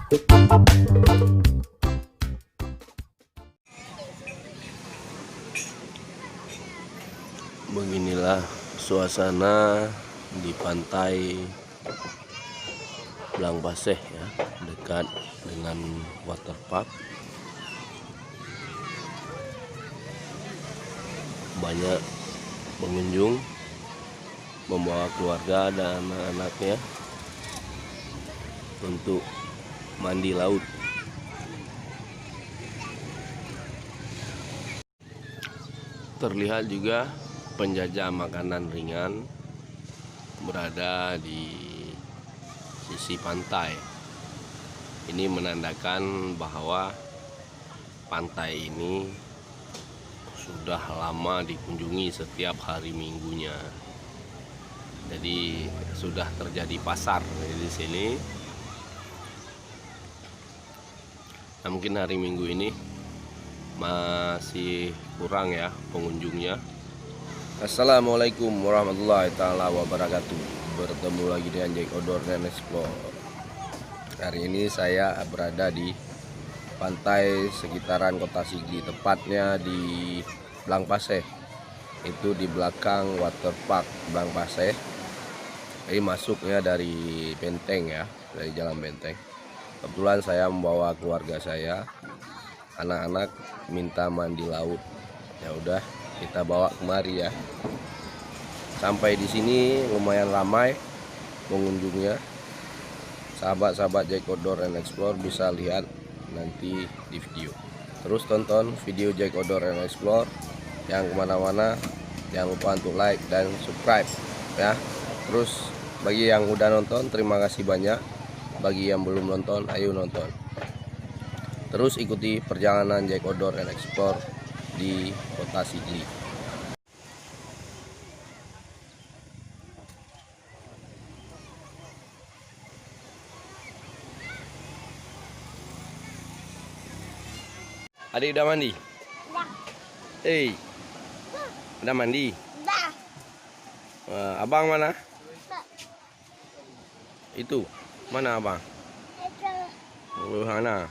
Beginilah suasana di pantai Blangpaseh ya, dekat dengan waterpark. Banyak pengunjung membawa keluarga dan anak-anaknya untuk mandi laut. Terlihat juga penjajah makanan ringan berada di sisi pantai. Ini menandakan bahwa pantai ini sudah lama dikunjungi setiap hari Minggunya. Jadi sudah terjadi pasar di sini. Nah, mungkin hari Minggu ini masih kurang ya pengunjungnya. Assalamualaikum warahmatullahi taala wabarakatuh. Bertemu lagi dengan Jack Outdoor and Explore. Hari ini saya berada di pantai sekitaran Kota Sigli, tepatnya di Blangpaseh. Itu di belakang waterpark Blangpaseh. Ini masuknya dari Benteng ya, dari Jalan Benteng. Kebetulan saya membawa keluarga saya, anak-anak minta mandi laut. Ya udah, kita bawa kemari ya. Sampai di sini lumayan ramai pengunjungnya. Sahabat-sahabat Jack Outdoor and Explore bisa lihat nanti di video. Terus tonton video Jack Outdoor and Explore yang kemana-mana. Jangan lupa untuk like dan subscribe ya. Terus bagi yang udah nonton, terima kasih banyak. Bagi yang belum nonton, ayo nonton. Terus ikuti perjalanan Jack Outdoor and Explore di Kota Sigli. Adik udah mandi? Udah. Udah mandi? Udah. Abang mana? Udah. Itu. Mana abang? Itu. Mana?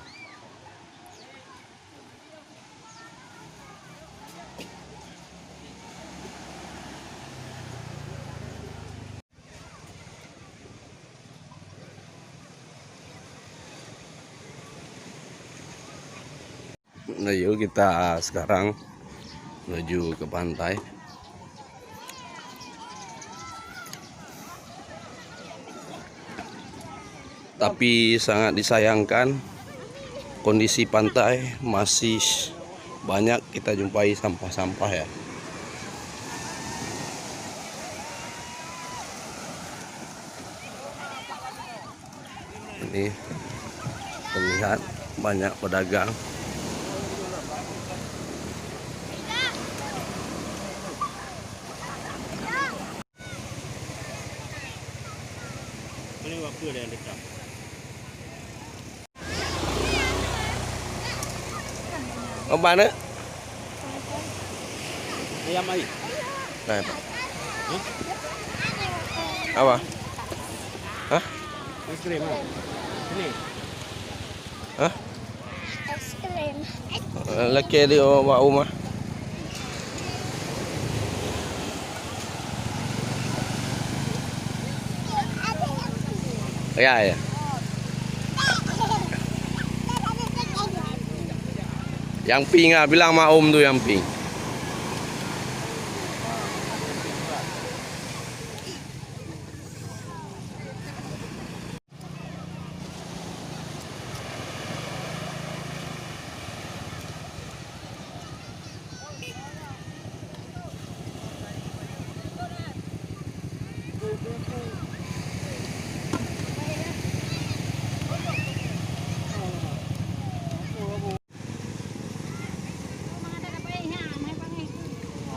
Nah, yuk kita sekarang menuju ke pantai. Tapi sangat disayangkan kondisi pantai masih banyak kita jumpai sampah-sampah ya. Ini terlihat banyak pedagang. Ini waktu ada yang dekat. Oh, mana? Ayam air. Nah, apa? Hah? Es krim. Sini. Hah? Es krim. Laki dia bawa rumah. Ya, ya. Yang pink ah, bilang mak om tuh yang pink.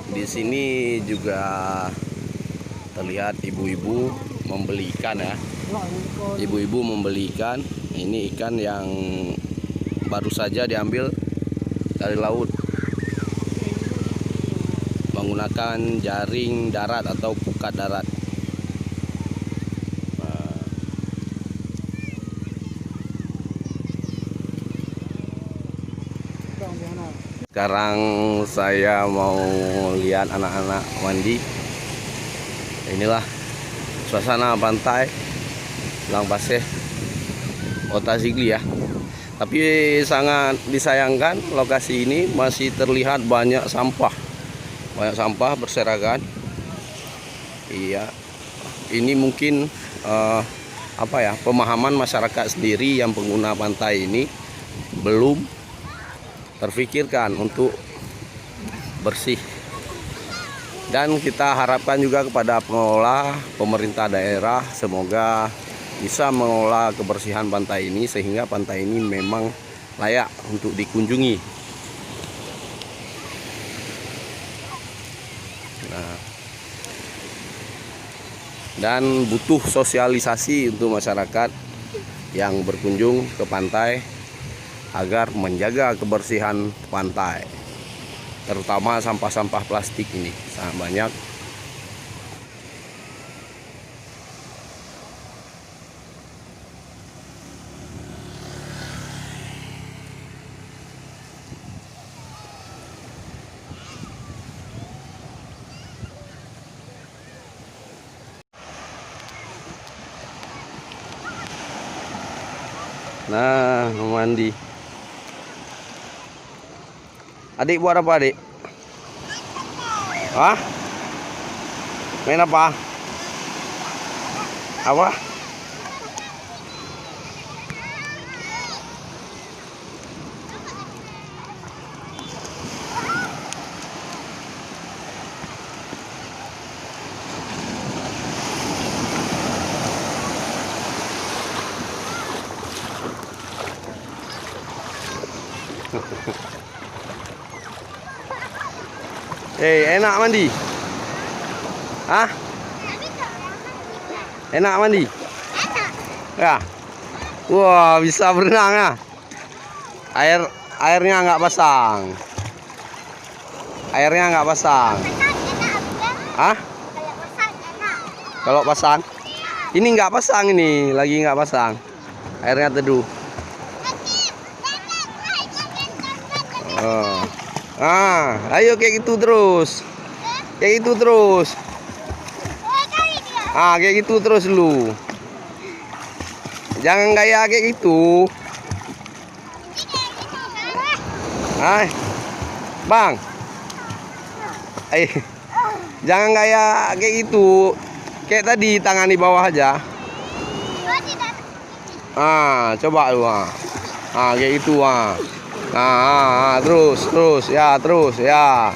Di sini juga terlihat ibu-ibu membeli ikan ya. Ibu-ibu membeli ikan. Ini ikan yang baru saja diambil dari laut menggunakan jaring darat atau pukat darat. Sekarang saya mau lihat anak-anak mandi. Inilah suasana pantai Langpaseh, Kota Sigli ya. Tapi sangat disayangkan lokasi ini masih terlihat banyak sampah. Banyak sampah berserakan. Iya. Ini mungkin pemahaman masyarakat sendiri yang pengguna pantai ini belum terfikirkan untuk bersih. Dan kita harapkan juga kepada pengelola pemerintah daerah, semoga bisa mengelola kebersihan pantai ini sehingga pantai ini memang layak untuk dikunjungi. Nah, dan butuh sosialisasi untuk masyarakat yang berkunjung ke pantai agar menjaga kebersihan pantai, terutama sampah-sampah plastik ini sangat banyak. Nah, mandi. Adik buat apa, adik? Hah? Main apa? Apa? Enak mandi? Hah? Enak mandi? Ya. Wah, bisa berenang ya. Airnya nggak pasang. Airnya nggak pasang. Hah? Kalau pasang? Ini nggak pasang, ini lagi nggak pasang. Airnya teduh. Oh. Ayo kayak gitu terus. Kayak gitu terus. Kayak gitu terus lu. Jangan kayak gitu. Bang. Jangan kayak gitu. Kayak tadi, tangan di bawah aja. Coba lu. Kayak gitu. Terus ya.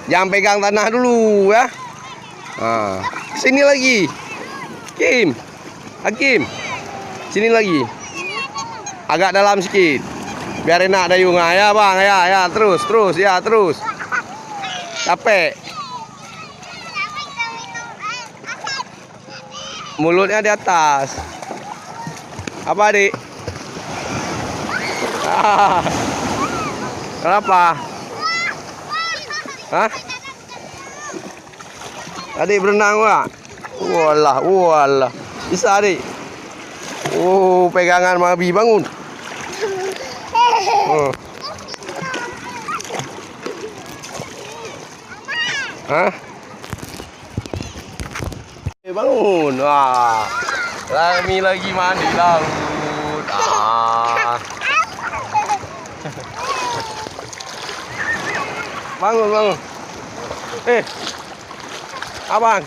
Jangan pegang tanah dulu ya. Sini lagi. Hakim. Sini lagi. Agak dalam sedikit. Biar enak dayung. Ya, Bang. Ya, terus. Ya, terus. Capek. Mulutnya di atas. Apa, Adik? Kenapa? Hah? Adik berenang enggak? Walah. Bisa, Adik? Pegangan Mabi, bangun. Hah? Bangun. Wah. Lagi mandi laut. Bangun. Abang.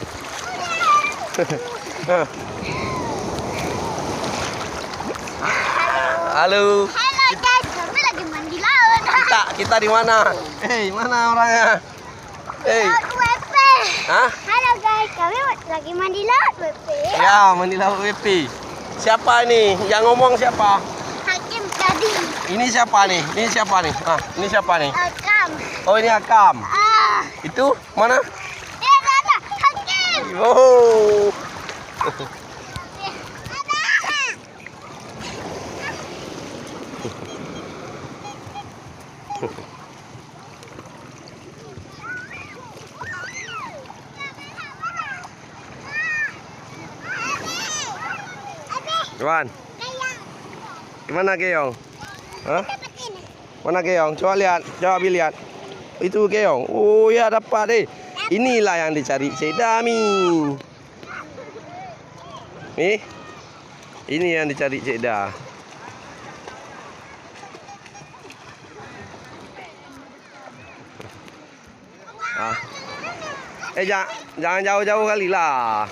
Halo. Guys, kami lagi mandi laut. Kita di mana? Mana orangnya? Laut WP. Hah? Halo guys, kami lagi mandi laut WP. Ya, mandi laut WP. Siapa ini? Yang ngomong siapa? Hakim tadi. Ini siapa nih? Ini siapa nih? Akam. Oh, ini Akam. Itu mana? Dia ada Hakim. Oh. Cuman. Gimana Keong? Hah? Mana Keong? Coba lihat, coba lihat. itu keong. Oh ya dapat deh. Inilah yang dicari Cik Dami. Ini yang dicari Cik Da. Jangan jauh-jauh kali lah.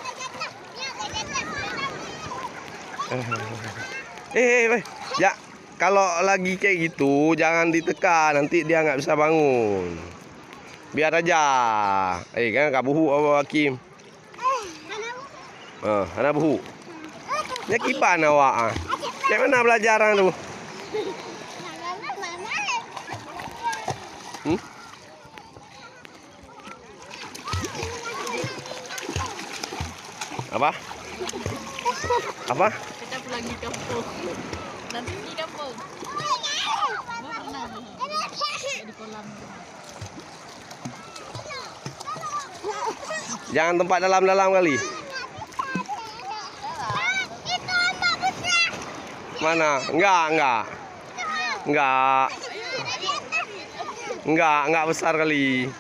Ya, kalau lagi kayak gitu jangan ditekan, nanti dia nggak bisa bangun. Biar aja. Kan kabuhu apa Hakim? Anak buhu. Ya kipan awak. Kayak mana belajar tu? Apa? Kita pulang di kampung. Nanti di kampung. Di kolam. Jangan tempat dalam-dalam kali. Mana? Enggak besar kali.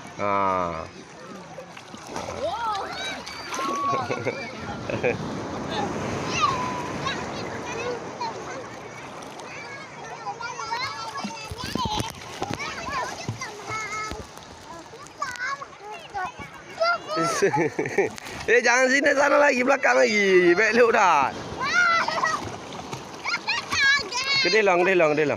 Jangan sini, sana lagi, belakang lagi. Baik lu dah. Gede long. Yang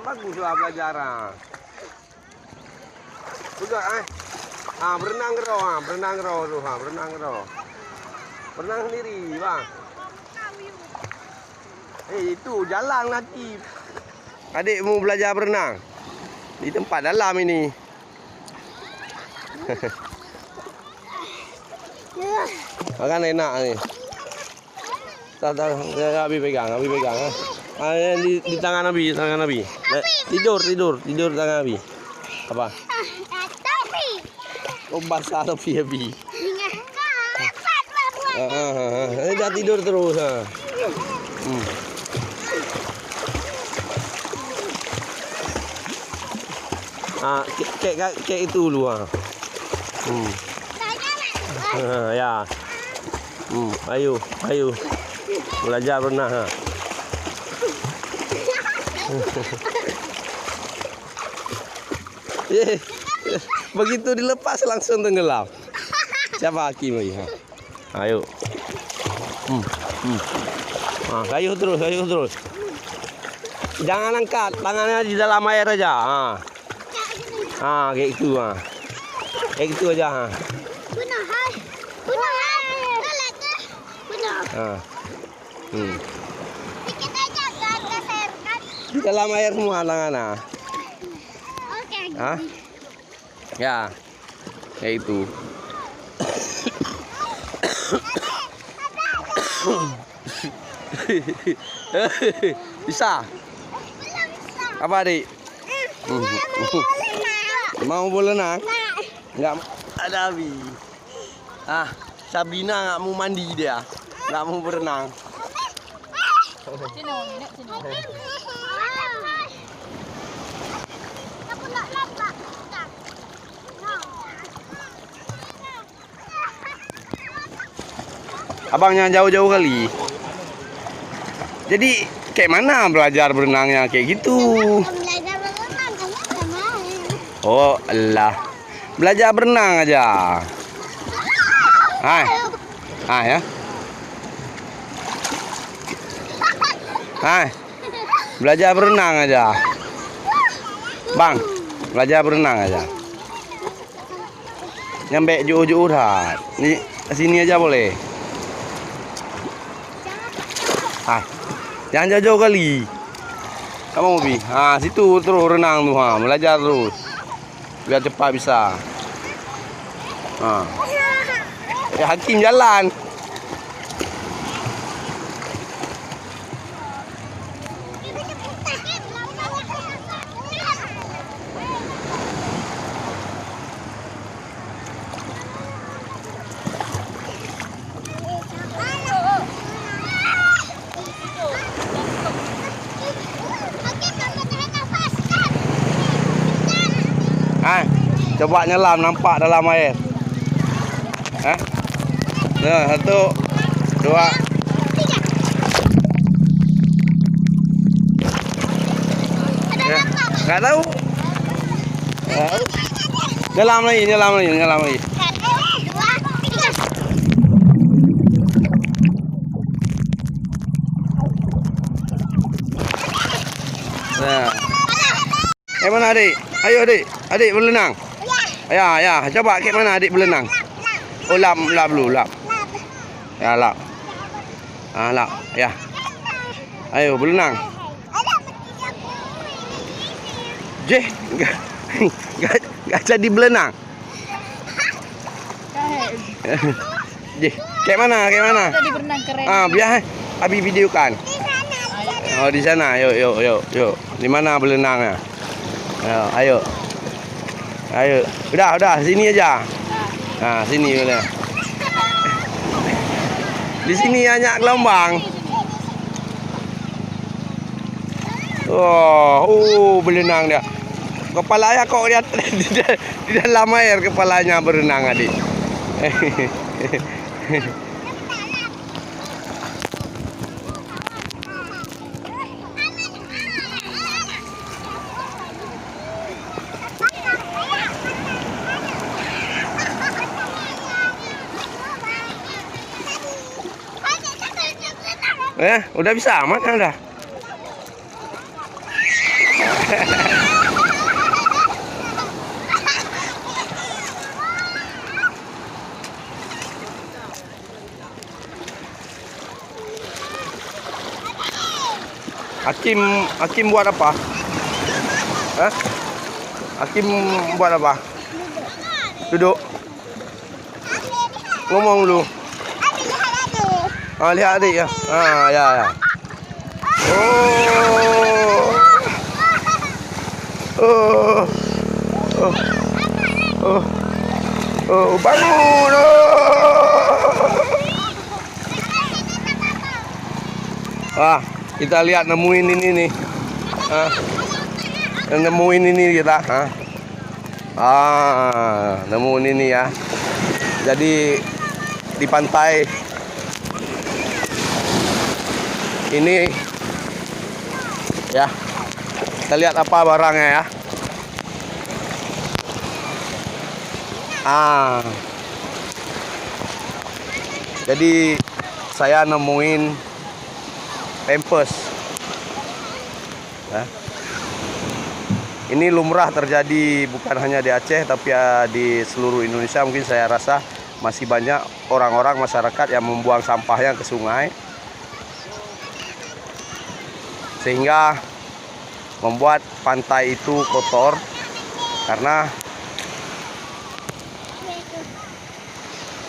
bagus lah belajar. Juga berenang geroh, berenang sendiri, bang. Itu jalan nanti. Adik mau belajar berenang di tempat dalam ini. Makan enak ni. Tak, Abi pegang. Di tangan Abi. Tidur tangan Abi. Apa? Tapi. Oh, basah topi Abi. Dah tidur terus. Kayak itu dulu. Ya. Ayo. Belajar berenang. Begitu dilepas langsung tenggelam. Siapa Hakim lagi? Ayo. Kayu terus. Jangan angkat, tangannya di dalam air aja. Kayak itu. Kayak itu aja. Dikit aja kan keserkan. Di dalam air semua tangannya. Oke. Ya. Kayak itu. Bisa? Apa adik? Mau berenang? Enggak ada Abi. Sabina enggak mau mandi dia. Enggak mau berenang. Sini. Abangnya jauh-jauh kali. Jadi kayak mana belajar berenangnya kayak gitu? Belajar berenang kamu nggak mau. Oh Allah, belajar berenang aja. Ya. Belajar berenang aja. Bang, belajar berenang aja. Nyampe jauh-jauh dah. Di sini aja boleh. Jangan jauh-jauh kali. Kamu Bi. Situ terus renang tuh, belajar terus. Biar cepat bisa. Ya Hakim jalan. Coba nyelam, nampak dalam air. Hah? Nah, 1, 2. Ya, nggak tahu. Nyelam lagi. Nah. Mana adik? Ayo adik berenang. Ya, coba ke mana adik berenang? Oh, lap dulu, lap. Ya, lap. Lap, ya. Ayo berenang. Jeh, enggak jadi berenang. Jeh, kayak mana? Tadi berenang keren. Biar Abi videokan. Oh, di sana. Yuk. Di mana berenangnya? Ayo. Udah, sini aja. Nah, sini boleh. Di sini banyak gelombang. Berenang dia. Kepalanya kok lihat di dalam air, kepalanya berenang adik. Udah bisa aman kan dah. Hakim buat apa? Hakim buat apa? Duduk. Ngomong dulu. Lihat adik ya. Ya. Bangun. Kita lihat nemuin ini nih. Nemuin ini kita. Nemuin ini ya. Jadi di pantai ini ya, kita lihat apa barangnya ya. Jadi saya nemuin pampers. Ini lumrah terjadi bukan hanya di Aceh tapi ya di seluruh Indonesia. Mungkin saya rasa masih banyak orang-orang masyarakat yang membuang sampahnya ke sungai, sehingga membuat pantai itu kotor. Karena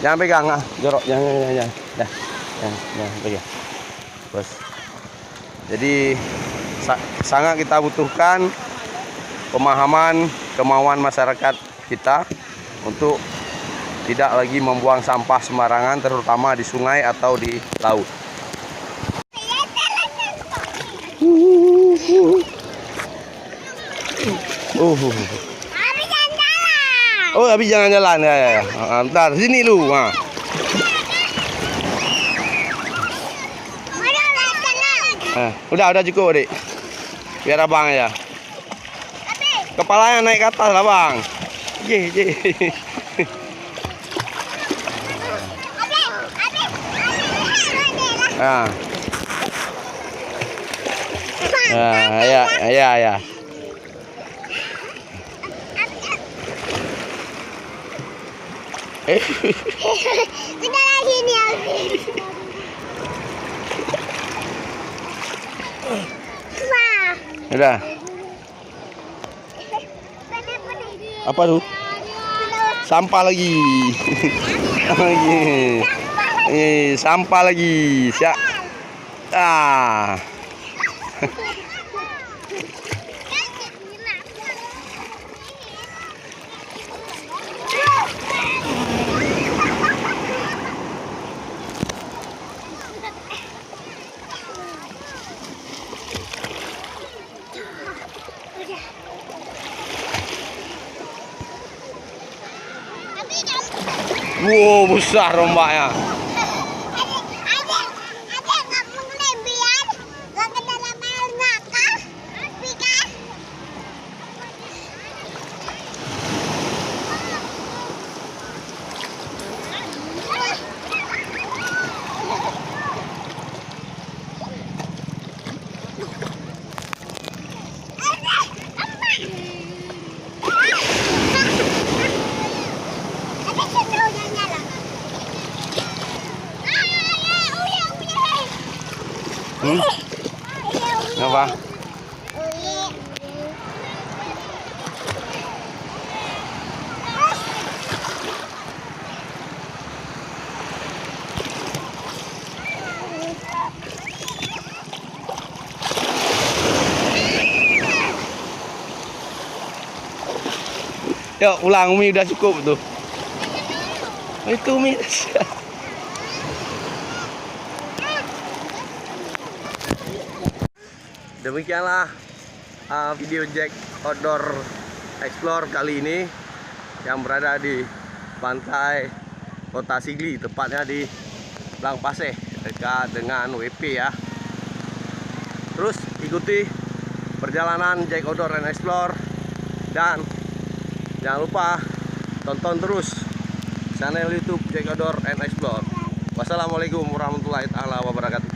jangan pegang jorok, jangan pegang. Bos. Jadi sangat kita butuhkan pemahaman, kemauan masyarakat kita untuk tidak lagi membuang sampah sembarangan, terutama di sungai atau di laut. Habis jangan jalan ya. Bentar, sini lu. Udah cukup, Dik. Biar abang aja. Kepalanya naik ke atas lah, Bang. Je. Ya. Sekarang sini Udah. Apa tuh? Sampah lagi. Sampah lagi. Siap. Wow, besar ombaknya. Ada nggak mengelebihan? Nggak ke dalam air nakal? Pika? Ada senaunya nyala. Hmm? Apa? Yuk ulang, Umi udah cukup tuh. Itu Umi. Demikianlah video Jack Outdoor Explore kali ini yang berada di pantai Kota Sigli, tepatnya di Langpaseh dekat dengan WP ya. Terus ikuti perjalanan Jack Outdoor and Explore dan jangan lupa tonton terus channel YouTube Jack Outdoor and Explore. Wassalamualaikum warahmatullahi wabarakatuh.